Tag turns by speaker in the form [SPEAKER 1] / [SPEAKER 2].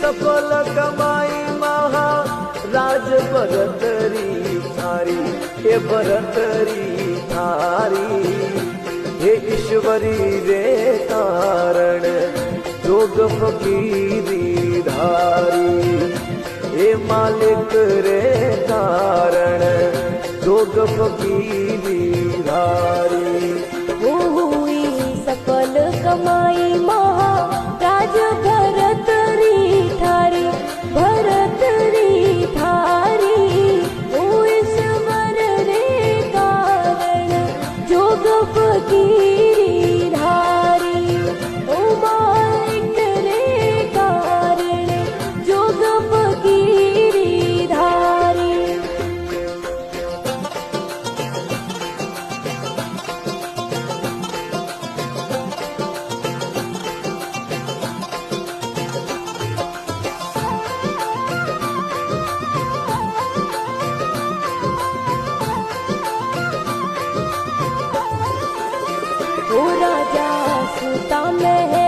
[SPEAKER 1] सफल कमाई महा राज भरतरी थारी, हे भरतरी थारी। हे ईश्वरी रे कारण जोग फकीरी धारी, हे मालिक रे कारण जोग फकीरी धारी।
[SPEAKER 2] हुई सफल कमाई महा राज भरतरी थारी, भरतरी थारी। ओ ईश्वर रे कारण जोग फकीरी धारी, ओ मालिक रे कारण जोग फकीरी धारी। ओ राजा सुता महल